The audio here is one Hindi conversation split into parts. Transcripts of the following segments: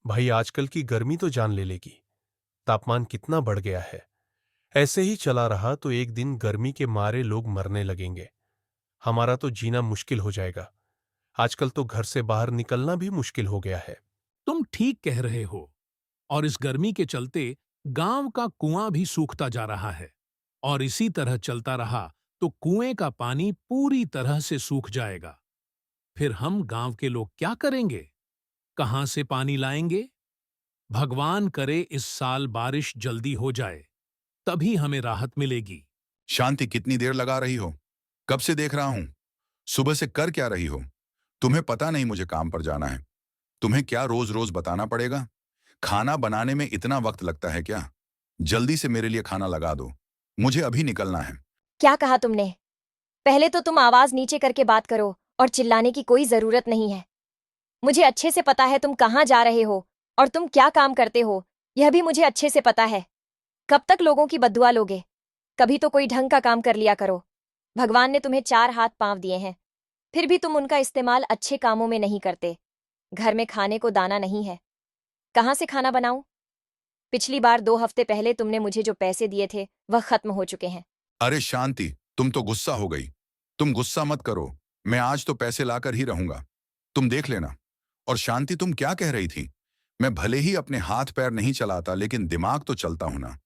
भाई आजकल की गर्मी तो जान ले लेगी। तापमान कितना बढ़ गया है। ऐसे ही चला रहा तो एक दिन गर्मी के मारे लोग मरने लगेंगे। हमारा तो जीना मुश्किल हो जाएगा। आजकल तो घर से बाहर निकलना भी मुश्किल हो गया है। तुम ठीक कह रहे हो। और इस गर्मी के चलते गांव का कुआं भी सूखता जा रहा है। और इसी तरह चलता रहा तो कुएं का पानी पूरी तरह से सूख जाएगा। फिर हम गांव के लोग क्या करेंगे? कहां से पानी लाएंगे? भगवान करे इस साल बारिश जल्दी हो जाए, तभी हमें राहत मिलेगी। शांति, कितनी देर लगा रही हो? कब से देख रहा हूं। सुबह से कर क्या रही हो? तुम्हें पता नहीं मुझे काम पर जाना है? तुम्हें क्या रोज रोज बताना पड़ेगा? खाना बनाने में इतना वक्त लगता है क्या? जल्दी से मेरे लिए खाना लगा दो, मुझे अभी निकलना है। क्या कहा तुमने? पहले तो तुम आवाज नीचे करके बात करो और चिल्लाने की कोई जरूरत नहीं है। मुझे अच्छे से पता है तुम कहाँ जा रहे हो और तुम क्या काम करते हो। यह भी मुझे अच्छे से पता है। कब तक लोगों की बद्दुआ लोगे? कभी तो कोई ढंग का काम कर लिया करो। भगवान ने तुम्हें 4 हाथ पांव दिए हैं, फिर भी तुम उनका इस्तेमाल अच्छे कामों में नहीं करते। घर में खाने को दाना नहीं है, कहाँ से खाना बनाऊं? पिछली बार 2 हफ्ते पहले तुमने मुझे जो पैसे दिए थे वह खत्म हो चुके हैं। अरे शांति, तुम तो गुस्सा हो गई। तुम गुस्सा मत करो, मैं आज तो पैसे लाकर ही रहूंगा, तुम देख लेना। और शांति, तुम क्या कह रही थी? मैं भले ही अपने हाथ पैर नहीं चलाता, लेकिन दिमाग तो चलता हूं ना।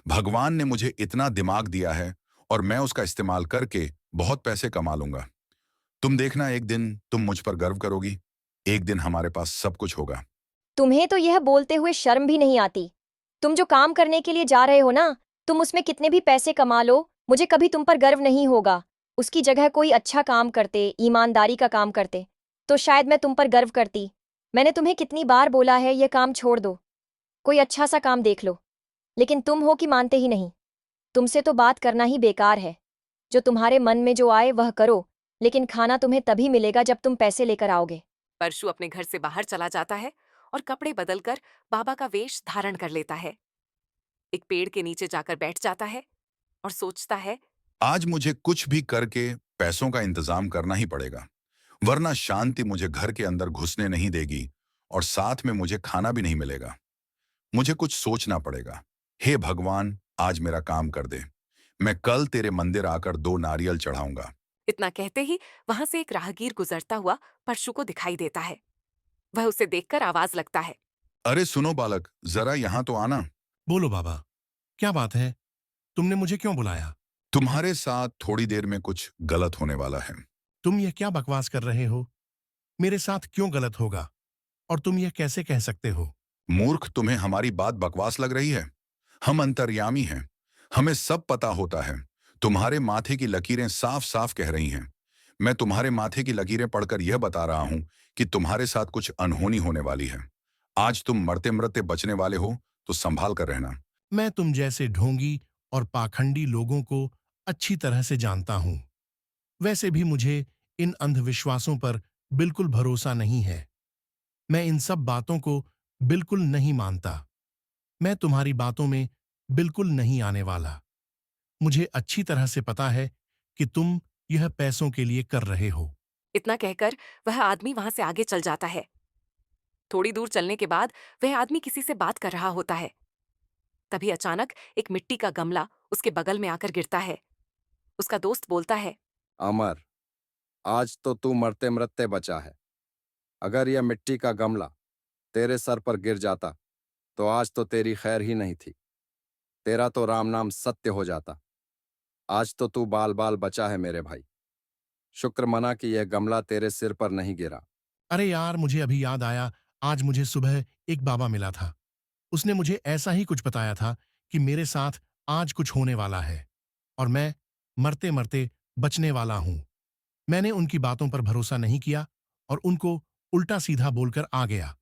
भगवान ने मुझे इतना दिमाग दिया है और मैं उसका इस्तेमाल करके बहुत पैसे कमा लूंगा। तुम देखना, एक दिन तुम मुझ पर गर्व करोगी। एक दिन हमारे पास सब कुछ होगा। तुम्हें तो यह बोलते हुए शर्म भी नहीं आती? तुम जो काम करने के लिए जा रहे हो ना, तुम उसमें कितने भी पैसे कमा लो, मुझे कभी तुम पर गर्व नहीं होगा। उसकी जगह कोई अच्छा काम करते, ईमानदारी का काम करते, तो शायद मैं तुम पर गर्व करती। मैंने तुम्हें कितनी बार बोला है यह काम छोड़ दो, कोई अच्छा सा काम देख लो, लेकिन तुम हो कि मानते ही नहीं। तुमसे तो बात करना ही बेकार है। जो तुम्हारे मन में जो आए वह करो, लेकिन खाना तुम्हें तभी मिलेगा जब तुम पैसे लेकर आओगे। परशु अपने घर से बाहर चला जाता है और कपड़े बदलकर बाबा का वेश धारण कर लेता है। एक पेड़ के नीचे जाकर बैठ जाता है और सोचता है। आज मुझे कुछ भी करके पैसों का इंतजाम करना ही पड़ेगा, वरना शांति मुझे घर के अंदर घुसने नहीं देगी और साथ में मुझे खाना भी नहीं मिलेगा। मुझे कुछ सोचना पड़ेगा। हे भगवान, आज मेरा काम कर दे। मैं कल तेरे मंदिर आकर 2 नारियल चढ़ाऊंगा। इतना कहते ही वहां से एक राहगीर गुजरता हुआ परशु को दिखाई देता है। वह उसे देखकर आवाज लगता है। अरे सुनो बालक, जरा यहाँ तो आना। बोलो बाबा, क्या बात है? तुमने मुझे क्यों बुलाया? तुम्हारे साथ थोड़ी देर में कुछ गलत होने वाला है। तुम यह क्या बकवास कर रहे हो? मेरे साथ क्यों गलत होगा? और तुम यह कैसे कह सकते हो? मूर्ख, तुम्हें हमारी बात बकवास लग रही है? हम अंतर्यामी हैं, हमें सब पता होता है। तुम्हारे माथे की लकीरें साफ साफ कह रही हैं। मैं तुम्हारे माथे की लकीरें पढ़कर यह बता रहा हूं कि तुम्हारे साथ कुछ अनहोनी होने वाली है। आज तुम मरते मरते बचने वाले हो, तो संभाल कर रहना। मैं तुम जैसे ढोंगी और पाखंडी लोगों को अच्छी तरह से जानता हूं। वैसे भी मुझे इन अंधविश्वासों पर बिल्कुल भरोसा नहीं है। मैं इन सब बातों को बिल्कुल नहीं मानता। मैं तुम्हारी बातों में बिल्कुल नहीं आने वाला। मुझे अच्छी तरह से पता है कि तुम यह पैसों के लिए कर रहे हो। इतना कहकर वह आदमी वहां से आगे चल जाता है। थोड़ी दूर चलने के बाद वह आदमी किसी से बात कर रहा होता है। तभी अचानक एक मिट्टी का गमला उसके बगल में आकर गिरता है। उसका दोस्त बोलता है। अमर, आज तो तू मरते मरते बचा है। अगर यह मिट्टी का गमला तेरे सर पर गिर जाता तो आज तो तेरी खैर ही नहीं थी। तेरा तो राम नाम सत्य हो जाता। आज तो तू बाल बाल बचा है मेरे भाई। शुक्र मना कि यह गमला तेरे सिर पर नहीं गिरा। अरे यार, मुझे अभी याद आया। आज मुझे सुबह एक बाबा मिला था। उसने मुझे ऐसा ही कुछ बताया था कि मेरे साथ आज कुछ होने वाला है और मैं मरते मरते बचने वाला हूं। मैंने उनकी बातों पर भरोसा नहीं किया और उनको उल्टा सीधा बोलकर आ गया।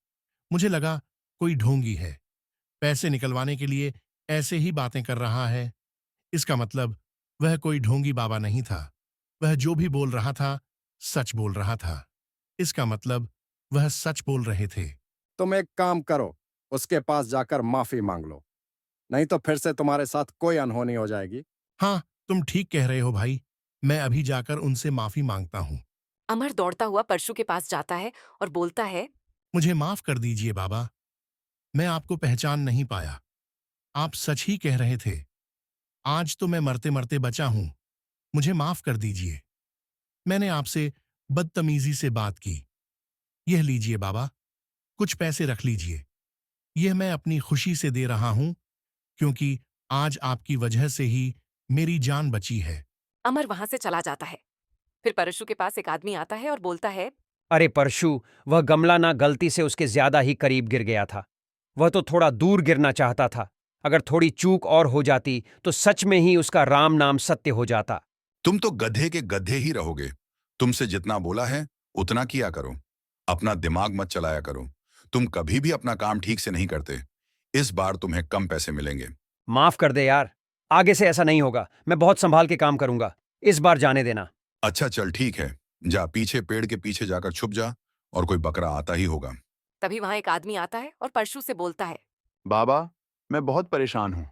मुझे लगा कोई ढोंगी है, पैसे निकलवाने के लिए ऐसे ही बातें कर रहा है। इसका मतलब वह कोई ढोंगी बाबा नहीं था। वह जो भी बोल रहा था सच बोल रहा था। इसका मतलब वह सच बोल रहे थे। तुम एक काम करो, उसके पास जाकर माफी मांग लो, नहीं तो फिर से तुम्हारे साथ कोई अनहोनी हो जाएगी। हाँ, तुम ठीक कह रहे हो भाई। मैं अभी जाकर उनसे माफी मांगता हूँ। अमर दौड़ता हुआ परशु के पास जाता है और बोलता है। मुझे माफ कर दीजिए बाबा। मैं आपको पहचान नहीं पाया। आप सच ही कह रहे थे। आज तो मैं मरते मरते बचा हूं। मुझे माफ कर दीजिए। मैंने आपसे बदतमीजी से बात की। यह लीजिए बाबा, कुछ पैसे रख लीजिए। यह मैं अपनी खुशी से दे रहा हूं, क्योंकि आज आपकी वजह से ही मेरी जान बची है। अमर वहां से चला जाता है। फिर परशु के पास एक आदमी आता है और बोलता है, अरे परशु, वह गमला ना गलती से उसके ज्यादा ही करीब गिर गया था। वह तो थोड़ा दूर गिरना चाहता था। अगर थोड़ी चूक और हो जाती तो सच में ही उसका राम नाम सत्य हो जाता। तुम तो गधे के गधे ही रहोगे। तुमसे जितना बोला है उतना किया करो। अपना दिमाग मत चलाया करो। तुम कभी भी अपना काम ठीक से नहीं करते। इस बार तुम्हें कम पैसे मिलेंगे। माफ कर दे यार, आगे से ऐसा नहीं होगा। मैं बहुत संभाल के काम करूंगा। इस बार जाने देना। अच्छा चल ठीक है, जा पीछे पेड़ के पीछे जाकर छुप जा, और कोई बकरा आता ही होगा। तभी वहां एक आदमी आता है और परशु से बोलता है, बाबा, मैं बहुत परेशान हूँ।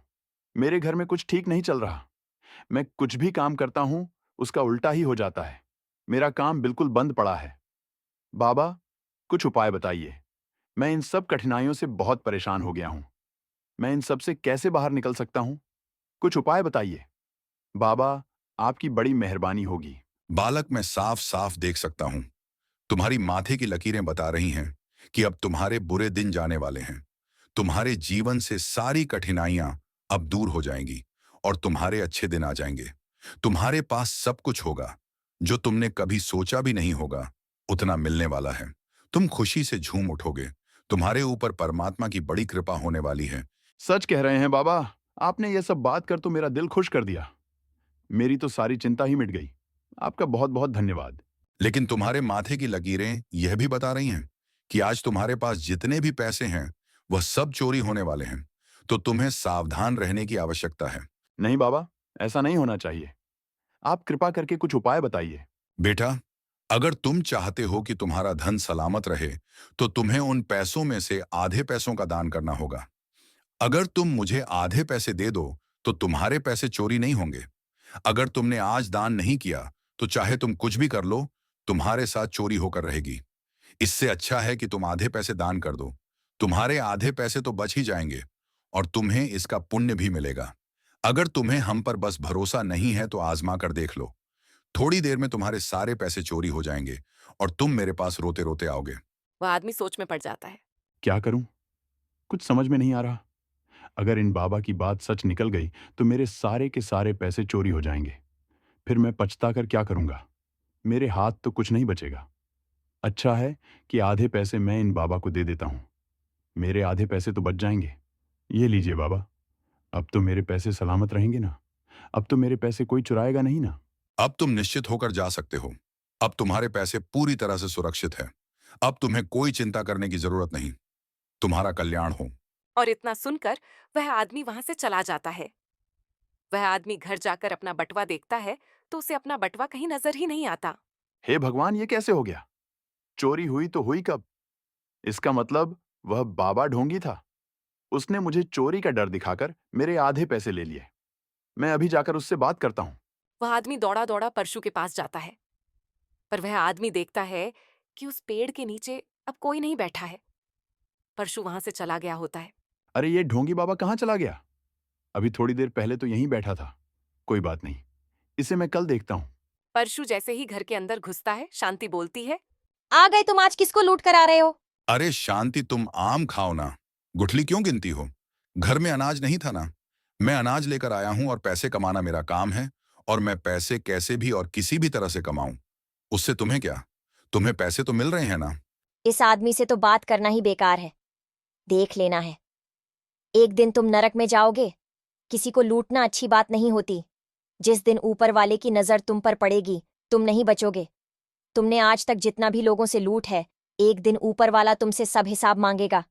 मेरे घर में कुछ ठीक नहीं चल रहा। मैं कुछ भी काम करता हूँ, उसका उल्टा ही हो जाता है। मेरा काम बिल्कुल बंद पड़ा है। बाबा, कुछ उपाय बताइए। मैं इन सब कठिनाइयों से बहुत परेशान हो गया हूँ। मैं इन सब से कैसे बाहर निकल सकता हूँ? कुछ उपाय बताइए। बाबा, आपकी बड़ी मेहरबानी होगी। बालक, मैं साफ साफ देख सकता हूं। तुम्हारी माथे की लकीरें बता रही हैं कि अब तुम्हारे बुरे दिन जाने वाले हैं। तुम्हारे जीवन से सारी कठिनाइयां अब दूर हो जाएंगी और तुम्हारे अच्छे दिन आ जाएंगे। तुम्हारे पास सब कुछ होगा जो तुमने कभी सोचा भी नहीं होगा, उतना मिलने वाला है। तुम खुशी से झूम उठोगे। तुम्हारे ऊपर परमात्मा की बड़ी कृपा होने वाली है। सच कह रहे हैं बाबा। आपने ये सब बात कर तो मेरा दिल खुश कर दिया। मेरी तो सारी चिंता ही मिट गई। आपका बहुत बहुत धन्यवाद। लेकिन तुम्हारे माथे की लकीरें यह भी बता रही हैं कि आज तुम्हारे पास जितने भी पैसे हैं वह सब चोरी होने वाले हैं। तो तुम्हें सावधान रहने की आवश्यकता है। नहीं बाबा, ऐसा नहीं होना चाहिए। आप कृपा करके कुछ उपाय बताइए। बेटा, अगर तुम चाहते हो कि तुम्हारा धन सलामत रहे तो तुम्हें उन पैसों में से आधे पैसों का दान करना होगा। अगर तुम मुझे आधे पैसे दे दो तो तुम्हारे पैसे चोरी नहीं होंगे। अगर तुमने आज दान नहीं किया तो चाहे तुम कुछ भी कर लो, तुम्हारे साथ चोरी होकर रहेगी। इससे अच्छा है कि तुम आधे पैसे दान कर दो। तुम्हारे आधे पैसे तो बच ही जाएंगे और तुम्हें इसका पुण्य भी मिलेगा। अगर तुम्हें हम पर बस भरोसा नहीं है तो आजमा कर देख लो। थोड़ी देर में तुम्हारे सारे पैसे चोरी हो जाएंगे और तुम मेरे पास रोते रोते आओगे। वह आदमी सोच में पड़ जाता है। क्या करूं? कुछ समझ में नहीं आ रहा। अगर इन बाबा की बात सच निकल गई तो मेरे सारे के सारे पैसे चोरी हो जाएंगे। फिर मैं पछता कर क्या करूंगा? मेरे हाथ तो कुछ नहीं बचेगा। अच्छा है कि आधे पैसे मैं इन बाबा को दे देता हूं। मेरे आधे पैसे तो बच जाएंगे। ये लीजिए बाबा। अब तो मेरे पैसे सलामत रहेंगे ना? अब तो मेरे पैसे कोई चुराएगा नहीं ना? अब तुम निश्चित होकर जा सकते हो। अब तुम्हारे पैसे पूरी तरह से सुरक्षित है। अब तुम्हें कोई चिंता करने की जरूरत नहीं। तुम्हारा कल्याण हो। और इतना सुनकर वह आदमी वहां से चला जाता है। वह आदमी घर जाकर अपना बटुआ देखता है तो उसे अपना बटुआ कहीं नजर ही नहीं आता। हे भगवान, ये कैसे हो गया? चोरी हुई तो हुई कब? इसका मतलब वह बाबा ढोंगी था। उसने मुझे चोरी का डर दिखाकर मेरे आधे पैसे ले लिए। मैं अभी जाकर उससे बात करता हूं। वह आदमी दौड़ा दौड़ा परशु के पास जाता है, पर वह आदमी देखता है कि उस पेड़ के नीचे अब कोई नहीं बैठा है। परशु वहां से चला गया होता है। अरे, ये ढोंगी बाबा कहाँ चला गया? अभी थोड़ी देर पहले तो यहीं बैठा था। कोई बात नहीं, इसे मैं कल देखता हूं। परशु जैसे ही घर के अंदर घुसता है, शांति बोलती है, आ गए तुम। आज किसको लूट कर आ रहे हो? अरे शांति, तुम आम खाओ ना। गुठली क्यों गिनती हो? घर में अनाज नहीं था ना? मैं अनाज लेकर आया हूं और पैसे कमाना मेरा काम है। और मैं पैसे कैसे भी और किसी भी तरह से कमाऊं, उससे तुम्हें क्या? तुम्हें पैसे तो मिल रहे हैं ना? इस आदमी से तो बात करना ही बेकार है। देख लेना है, एक दिन तुम नरक में जाओगे। किसी को लूटना अच्छी बात नहीं होती। जिस दिन ऊपर वाले की नजर तुम पर पड़ेगी, तुम नहीं बचोगे। तुमने आज तक जितना भी लोगों से लूट है, एक दिन ऊपर वाला तुमसे सब हिसाब मांगेगा।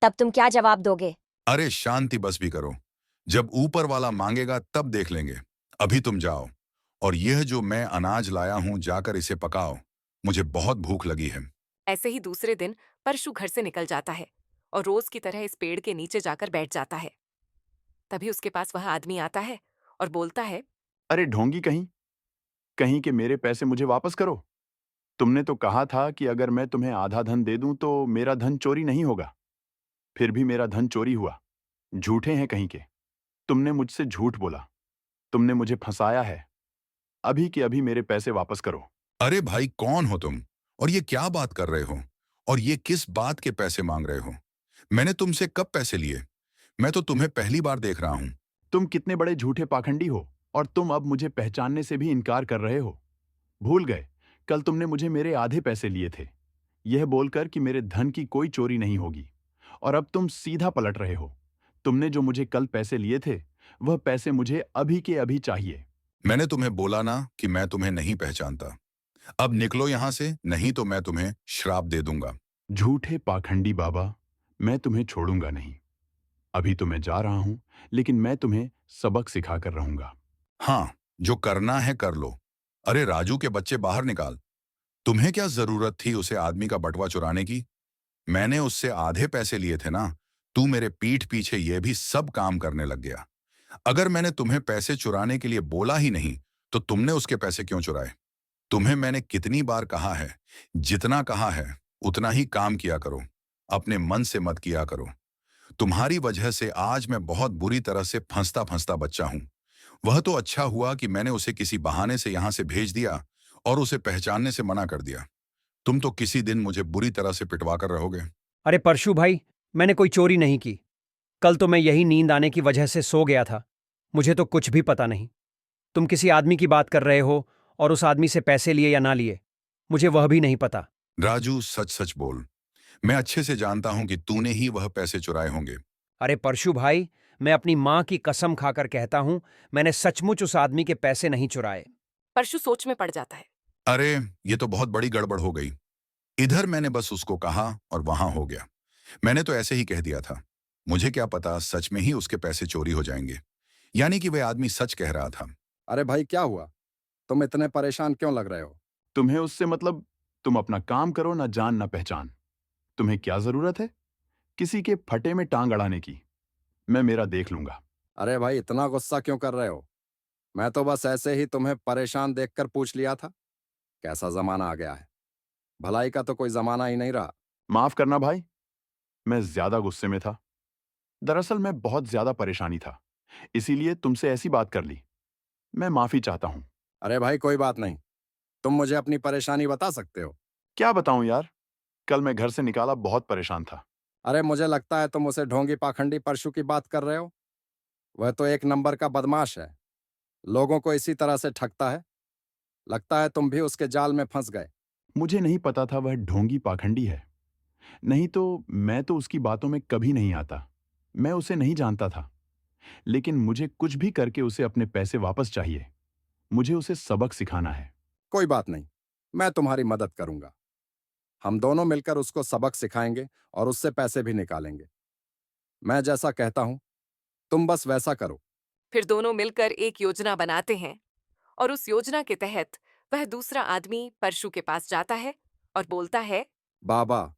तब तुम क्या जवाब दोगे? अरे शांति, बस भी करो। जब ऊपर वाला मांगेगा तब देख लेंगे। अभी तुम जाओ, और यह जो मैं अनाज लाया हूं जाकर इसे पकाओ। मुझे बहुत भूख लगी है। ऐसे ही दूसरे दिन परशु घर से निकल जाता है और रोज की तरह इस पेड़ के नीचे जाकर बैठ जाता है। तभी उसके पास वह आदमी आता है और बोलता है, अरे ढोंगी कहीं, कहीं के मेरे पैसे मुझे वापस करो। तुमने तो कहा था कि अगर मैं तुम्हें आधा धन दे दूं तो मेरा धन चोरी नहीं होगा। फिर भी मेरा धन चोरी हुआ। झूठे हैं कहीं के। तुमने मुझसे झूठ बोला। तुमने मुझे फंसाया है। अभी के अभी मेरे पैसे वापस करो। अरे भाई, कौन हो तुम? और ये क्या बात कर रहे हो? और ये किस बात के पैसे मांग रहे हो? मैंने तुमसे कब पैसे लिए? मैं तो तुम्हें पहली बार देख रहा हूं। तुम कितने बड़े झूठे पाखंडी हो, और तुम अब मुझे पहचानने से भी इनकार कर रहे हो। भूल गए, कल तुमने मुझे मेरे आधे पैसे लिए थे, यह बोलकर कि मेरे धन की कोई चोरी नहीं होगी। और अब तुम सीधा पलट रहे हो। तुमने जो मुझे कल पैसे लिए थे, वह पैसे मुझे अभी के अभी चाहिए। मैंने तुम्हें बोला ना कि मैं तुम्हें नहीं पहचानता। अब निकलो यहां से, नहीं तो मैं तुम्हें श्राप दे दूंगा। झूठे पाखंडी बाबा, मैं तुम्हें छोड़ूंगा नहीं। अभी तो मैं जा रहा हूं, लेकिन मैं तुम्हें सबक सिखा कर रहूंगा। हाँ, जो करना है कर लो। अरे राजू के बच्चे, बाहर निकाल। तुम्हें क्या जरूरत थी उसे आदमी का बटुआ चुराने की? मैंने उससे आधे पैसे लिए थे ना। तू मेरे पीठ पीछे ये भी सब काम करने लग गया। अगर मैंने तुम्हें पैसे चुराने के लिए बोला ही नहीं, तो तुमने उसके पैसे क्यों चुराए? तुम्हें मैंने कितनी बार कहा है, जितना कहा है उतना ही काम किया करो, अपने मन से मत किया करो। तुम्हारी वजह से आज मैं बहुत बुरी तरह से फंसता फंसता बच्चा हूं। वह तो अच्छा हुआ कि मैंने उसे किसी बहाने से यहां से भेज दिया और उसे पहचानने से मना कर दिया। तुम तो किसी दिन मुझे बुरी तरह से पिटवा कर रहोगे। अरे परशु भाई, मैंने कोई चोरी नहीं की। कल तो मैं यही नींद आने की वजह से सो गया था। मुझे तो कुछ भी पता नहीं। तुम किसी आदमी की बात कर रहे हो, और उस आदमी से पैसे लिए या ना लिए, मुझे वह भी नहीं पता। राजू, सच सच बोल। मैं अच्छे से जानता हूं कि तूने ही वह पैसे चुराए होंगे। अरे परशु भाई, मैं अपनी माँ की कसम खाकर कहता हूं, मैंने सचमुच उस आदमी के पैसे नहीं चुराए। परशु सोच में पड़ जाता है। अरे, ये तो बहुत बड़ी गड़बड़ हो गई। इधर मैंने बस उसको कहा और वहां हो गया। मैंने तो ऐसे ही कह दिया था। मुझे क्या पता सच में ही उसके पैसे चोरी हो जाएंगे। यानी कि वह आदमी सच कह रहा था। अरे भाई, क्या हुआ? तुम इतने परेशान क्यों लग रहे हो? तुम्हें उससे मतलब? तुम अपना काम करो, ना जान ना पहचान। तुम्हें क्या जरूरत है किसी के फटे में टांग अड़ाने की? मैं मेरा देख लूंगा। अरे भाई, इतना गुस्सा क्यों कर रहे हो? मैं तो बस ऐसे ही तुम्हें परेशान देखकर पूछ लिया था। कैसा जमाना आ गया है, भलाई का तो कोई जमाना ही नहीं रहा। माफ करना भाई, मैं ज्यादा गुस्से में था। दरअसल मैं बहुत ज्यादा परेशानी था, इसीलिए तुमसे ऐसी बात कर ली। मैं माफी चाहता हूं। अरे भाई, कोई बात नहीं। तुम मुझे अपनी परेशानी बता सकते हो। क्या बताऊं यार, कल मैं घर से निकाला बहुत परेशान था। अरे मुझे लगता है तुम उसे ढोंगी पाखंडी परशु की बात कर रहे हो। वह तो एक नंबर का बदमाश है, लोगों को इसी तरह से ठगता है। लगता है तुम भी उसके जाल में फंस गए। मुझे नहीं पता था वह ढोंगी पाखंडी है। नहीं तो मैं तो उसकी बातों में कभी नहीं आता। मैं उसे नहीं जानता था, लेकिन मुझे कुछ भी करके उसे अपने पैसे वापस चाहिए। मुझे उसे सबक सिखाना है। कोई बात नहीं, मैं तुम्हारी मदद करूंगा। हम दोनों मिलकर उसको सबक सिखाएंगे और उससे पैसे भी निकालेंगे। मैं जैसा कहता हूं, तुम बस वैसा करो। फिर दोनों मिलकर एक योजना बनाते हैं, और उस योजना के तहत वह दूसरा आदमी परशु के पास जाता है और बोलता है, बाबा,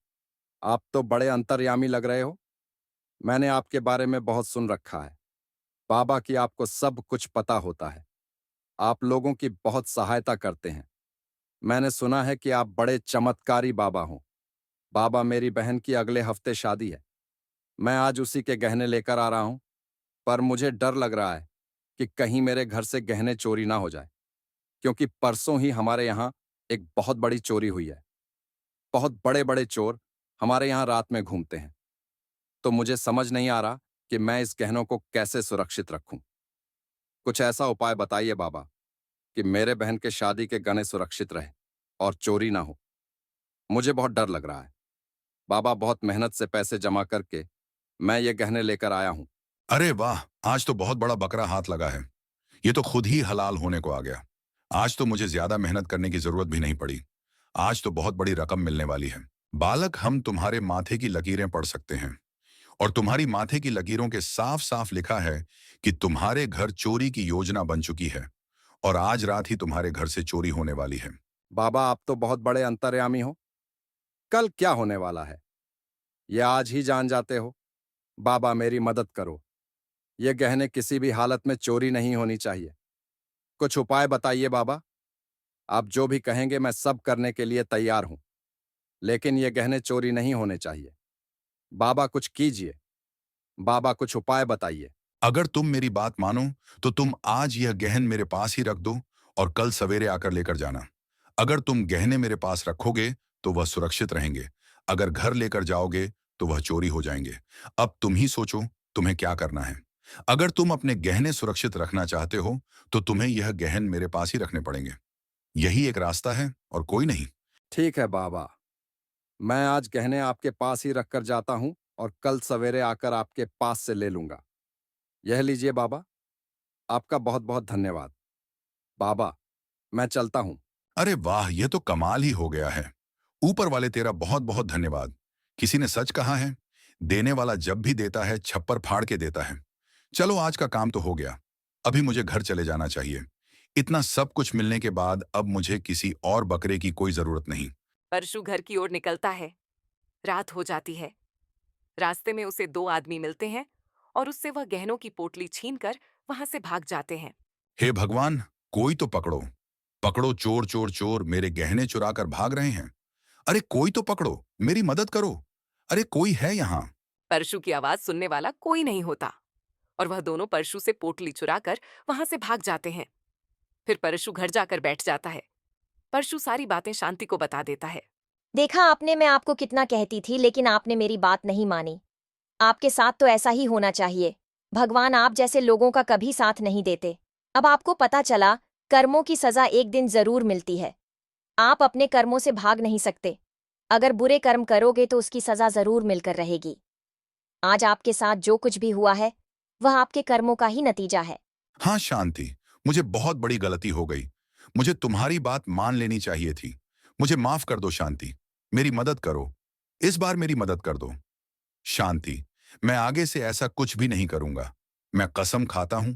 आप तो बड़े अंतर्यामी लग रहे हो। मैंने आपके बारे में बहुत सुन रखा है। बाबा की आपको सब कुछ पता होता है। आप लोगों की बहुत सहायता करते हैं। मैंने सुना है कि आप बड़े चमत्कारी बाबा हो। बाबा, मेरी बहन की अगले हफ्ते शादी है। मैं आज उसी के गहने लेकर आ रहा हूं, पर मुझे डर लग रहा है कि कहीं मेरे घर से गहने चोरी ना हो जाए, क्योंकि परसों ही हमारे यहाँ एक बहुत बड़ी चोरी हुई है। बहुत बड़े बड़े चोर हमारे यहाँ रात में घूमते हैं। तो मुझे समझ नहीं आ रहा कि मैं इस गहनों को कैसे सुरक्षित रखूं। कुछ ऐसा उपाय बताइए बाबा कि मेरे बहन के शादी के गहने सुरक्षित रहे और चोरी ना हो। मुझे बहुत डर लग रहा है। बाबा, बहुत मेहनत से पैसे जमा करके मैं ये गहने लेकर आया हूं। अरे वाह, आज तो बहुत बड़ा बकरा हाथ लगा है। ये तो खुद ही हलाल होने को आ गया। आज तो मुझे ज्यादा मेहनत करने की जरूरत भी नहीं पड़ी। आज तो बहुत बड़ी रकम मिलने वाली है। बालक, हम तुम्हारे माथे की लकीरें पढ़ सकते हैं, और तुम्हारी माथे की लकीरों के साफ साफ लिखा है कि तुम्हारे घर चोरी की योजना बन चुकी है, और आज रात ही तुम्हारे घर से चोरी होने वाली है। बाबा, आप तो बहुत बड़े अंतर्यामी हो। कल क्या होने वाला है ये आज ही जान जाते हो। बाबा, मेरी मदद करो। ये गहने किसी भी हालत में चोरी नहीं होनी चाहिए। कुछ उपाय बताइए बाबा। आप जो भी कहेंगे मैं सब करने के लिए तैयार हूं, लेकिन ये गहने चोरी नहीं होने चाहिए। बाबा कुछ कीजिए। बाबा कुछ उपाय बताइए। अगर तुम मेरी बात मानो तो तुम आज यह गहन मेरे पास ही रख दो और कल सवेरे आकर लेकर जाना। अगर तुम गहने मेरे पास रखोगे तो वह सुरक्षित रहेंगे, अगर घर लेकर जाओगे तो वह चोरी हो जाएंगे। अब तुम ही सोचो तुम्हें क्या करना है। अगर तुम अपने गहने सुरक्षित रखना चाहते हो तो तुम्हें यह गहन मेरे पास ही रखने पड़ेंगे। यही एक रास्ता है और कोई नहीं। ठीक है बाबा, मैं आज गहने आपके पास ही रखकर जाता हूं और कल सवेरे आकर आपके पास से ले लूंगा। यह लीजिए बाबा, आपका बहुत बहुत धन्यवाद। बाबा, मैं चलता हूं। अरे वाह, यह तो कमाल ही हो गया है। ऊपर वाले तेरा बहुत बहुत धन्यवाद। किसी ने सच कहा है, देने वाला जब भी देता है छप्पर फाड़ के देता है। चलो आज का काम तो हो गया, अभी मुझे घर चले जाना चाहिए। इतना सब कुछ मिलने के बाद अब मुझे किसी और बकरे की कोई जरूरत नहीं। परशु घर की ओर निकलता है। रात हो जाती है। रास्ते में उसे दो आदमी मिलते हैं और उससे वह गहनों की पोटली छीनकर वहां से भाग जाते हैं। हे भगवान, कोई तो पकड़ो। पकड़ो, चोर चोर चोर मेरे गहने चुरा कर भाग रहे हैं। अरे कोई तो पकड़ो, मेरी मदद करो। अरे कोई है यहाँ। परशु की आवाज सुनने वाला कोई नहीं होता और वह दोनों परशु से पोटली चुराकर वहां से भाग जाते हैं। फिर परशु घर जाकर बैठ जाता है। परशु सारी बातें शांति को बता देता है। देखा आपने, मैं आपको कितना कहती थी लेकिन आपने मेरी बात नहीं मानी। आपके साथ तो ऐसा ही होना चाहिए। भगवान आप जैसे लोगों का कभी साथ नहीं देते। अब आपको पता चला, कर्मों की सजा एक दिन जरूर मिलती है। आप अपने कर्मों से भाग नहीं सकते। अगर बुरे कर्म करोगे तो उसकी सजा जरूर मिलकर रहेगी। आज आपके साथ जो कुछ भी हुआ है वह आपके कर्मों का ही नतीजा है। हाँ शांति, मुझे बहुत बड़ी गलती हो गई। मुझे तुम्हारी बात मान लेनी चाहिए थी। मुझे माफ कर दो शांति, मेरी मदद करो। इस बार मेरी मदद कर दो शांति। मैं आगे से ऐसा कुछ भी नहीं करूंगा। मैं कसम खाता हूं,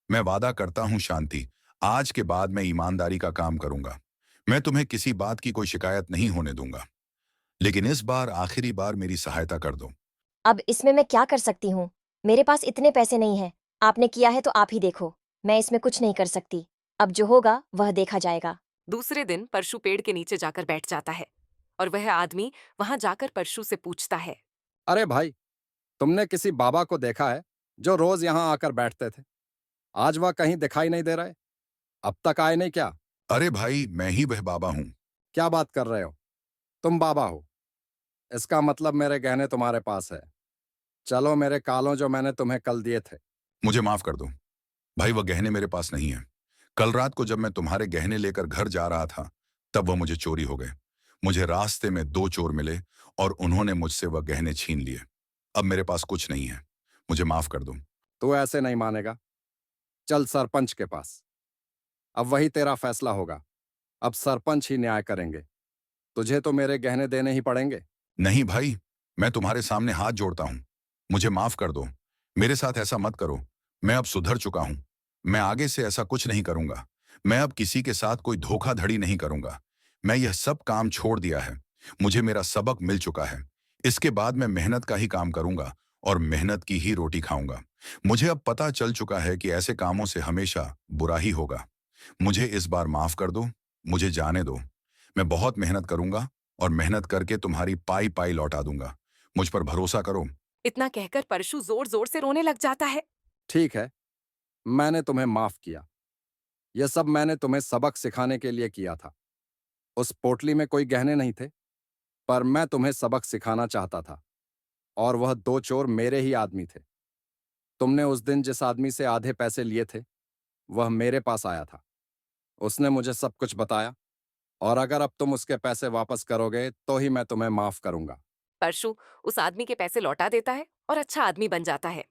मैं वादा करता हूं शांति, आज के बाद मैं ईमानदारी का काम करूंगा। मैं तुम्हें किसी बात की कोई शिकायत नहीं होने दूंगा। लेकिन इस बार आखिरी बार मेरी सहायता कर दो। अब इसमें मैं क्या कर सकती हूँ? मेरे पास इतने पैसे नहीं हैं। आपने किया है तो आप ही देखो, मैं इसमें कुछ नहीं कर सकती। अब जो होगा वह देखा जाएगा। दूसरे दिन परशु पेड़ के नीचे जाकर बैठ जाता है और वह आदमी वहां जाकर परशु से पूछता है। अरे भाई, तुमने किसी बाबा को देखा है जो रोज यहाँ आकर बैठते थे? आज वह कहीं दिखाई नहीं दे रहे। अब तक आए नहीं क्या? अरे भाई, मैं ही वह बाबा हूं। क्या बात कर रहे हो? तुम बाबा हो? इसका मतलब मेरे गहने तुम्हारे पास है। चलो मेरे कालों जो मैंने तुम्हें कल दिए थे। मुझे माफ कर दो भाई, वह गहने मेरे पास नहीं है। कल रात को जब मैं तुम्हारे गहने लेकर घर जा रहा था तब वह मुझे चोरी हो गए। मुझे रास्ते में दो चोर मिले और उन्होंने मुझसे वह गहने छीन लिए। अब मेरे पास कुछ नहीं है, मुझे माफ कर दो। तू ऐसे नहीं मानेगा। चल सरपंच के पास, अब वही तेरा फैसला होगा। अब सरपंच ही न्याय करेंगे। तुझे तो मेरे गहने देने ही पड़ेंगे। नहीं भाई, मैं तुम्हारे सामने हाथ जोड़ता हूं, मुझे माफ कर दो। मेरे साथ ऐसा मत करो। मैं अब सुधर चुका हूं। मैं आगे से ऐसा कुछ नहीं करूंगा। मैं अब किसी के साथ कोई धोखाधड़ी नहीं करूंगा। मैं यह सब काम छोड़ दिया है। मुझे मेरा सबक मिल चुका है। इसके बाद मैं मेहनत का ही काम करूंगा और मेहनत की ही रोटी खाऊंगा। मुझे अब पता चल चुका है कि ऐसे कामों से हमेशा बुरा ही होगा। मुझे इस बार माफ कर दो, मुझे जाने दो। मैं बहुत मेहनत करूंगा और मेहनत करके तुम्हारी पाई पाई लौटा दूंगा। मुझ पर भरोसा करो। इतना कहकर परशु जोर जोर से रोने लग जाता है। ठीक है, मैंने तुम्हें माफ किया। यह सब मैंने तुम्हें सबक सिखाने के लिए किया था। उस पोटली में कोई गहने नहीं थे, पर मैं तुम्हें सबक सिखाना चाहता था। और वह दो चोर मेरे ही आदमी थे। तुमने उस दिन जिस आदमी से आधे पैसे लिए थे वह मेरे पास आया था। उसने मुझे सब कुछ बताया और अगर अब तुम उसके पैसे वापस करोगे तो ही मैं तुम्हें माफ करूंगा। परशु उस आदमी के पैसे लौटा देता है और अच्छा आदमी बन जाता है।